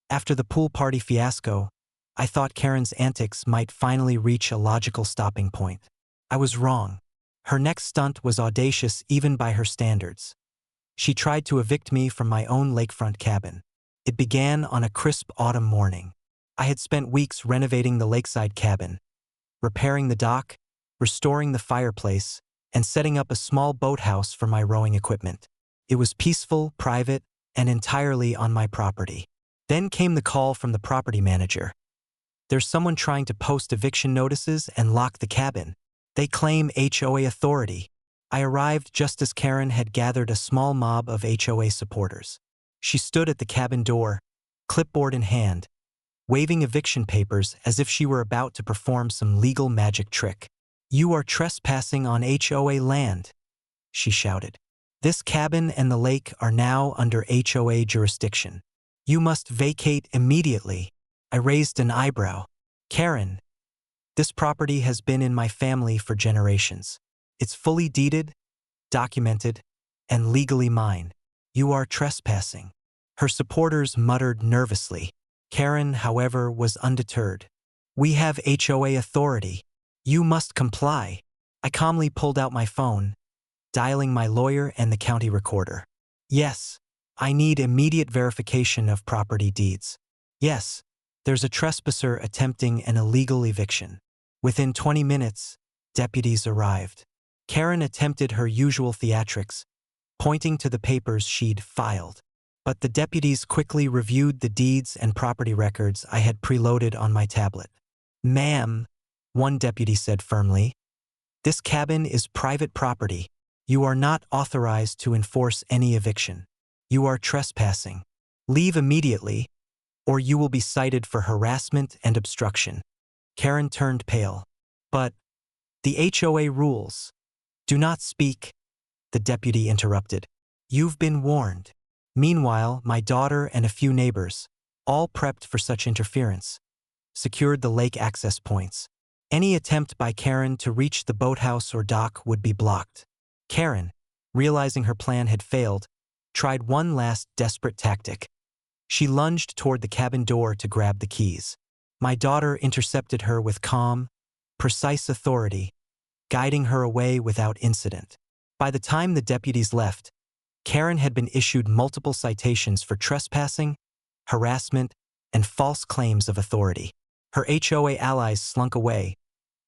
After the pool party fiasco, I thought Karen's antics might finally reach a logical stopping point. I was wrong. Her next stunt was audacious even by her standards. She tried to evict me from my own lakefront cabin. It began on a crisp autumn morning. I had spent weeks renovating the lakeside cabin, repairing the dock, restoring the fireplace, and setting up a small boathouse for my rowing equipment. It was peaceful, private, and entirely on my property. Then came the call from the property manager. There's someone trying to post eviction notices and lock the cabin. They claim HOA authority. I arrived just as Karen had gathered a small mob of HOA supporters. She stood at the cabin door, clipboard in hand, waving eviction papers as if she were about to perform some legal magic trick. "You are trespassing on HOA land," she shouted. "This cabin and the lake are now under HOA jurisdiction. You must vacate immediately." I raised an eyebrow. "Karen, this property has been in my family for generations. It's fully deeded, documented, and legally mine. You are trespassing." Her supporters muttered nervously. Karen, however, was undeterred. "We have HOA authority. You must comply." I calmly pulled out my phone, dialing my lawyer and the county recorder. "Yes, I need immediate verification of property deeds. Yes, there's a trespasser attempting an illegal eviction." Within 20 minutes, deputies arrived. Karen attempted her usual theatrics, pointing to the papers she'd filed. But the deputies quickly reviewed the deeds and property records I had preloaded on my tablet. "Ma'am," one deputy said firmly, "this cabin is private property. You are not authorized to enforce any eviction. You are trespassing. Leave immediately, or you will be cited for harassment and obstruction." Karen turned pale. "But the HOA rules." "Do not speak," the deputy interrupted. "You've been warned." Meanwhile, my daughter and a few neighbors, all prepped for such interference, secured the lake access points. Any attempt by Karen to reach the boathouse or dock would be blocked. Karen, realizing her plan had failed, tried one last desperate tactic. She lunged toward the cabin door to grab the keys. My daughter intercepted her with calm, precise authority, guiding her away without incident. By the time the deputies left, Karen had been issued multiple citations for trespassing, harassment, and false claims of authority. Her HOA allies slunk away,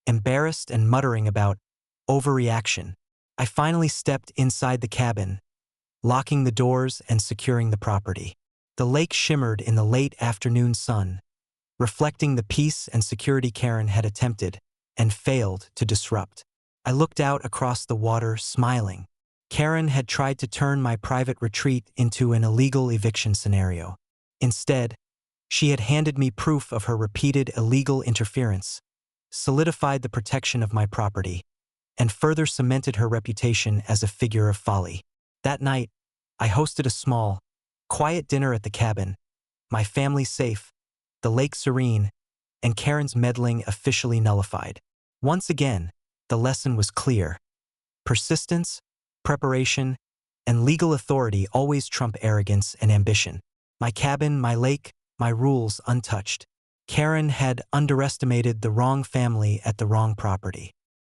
embarrassed and muttering about overreaction. I finally stepped inside the cabin, locking the doors and securing the property. The lake shimmered in the late afternoon sun, reflecting the peace and security Karen had attempted and failed to disrupt. I looked out across the water, smiling. Karen had tried to turn my private retreat into an illegal eviction scenario. Instead, she had handed me proof of her repeated illegal interference, solidified the protection of my property, and further cemented her reputation as a figure of folly. That night, I hosted a small, quiet dinner at the cabin, my family safe, the lake serene, and Karen's meddling officially nullified. Once again, the lesson was clear. Persistence, preparation, and legal authority always trump arrogance and ambition. My cabin, my lake, my rules untouched. Karen had underestimated the wrong family at the wrong property.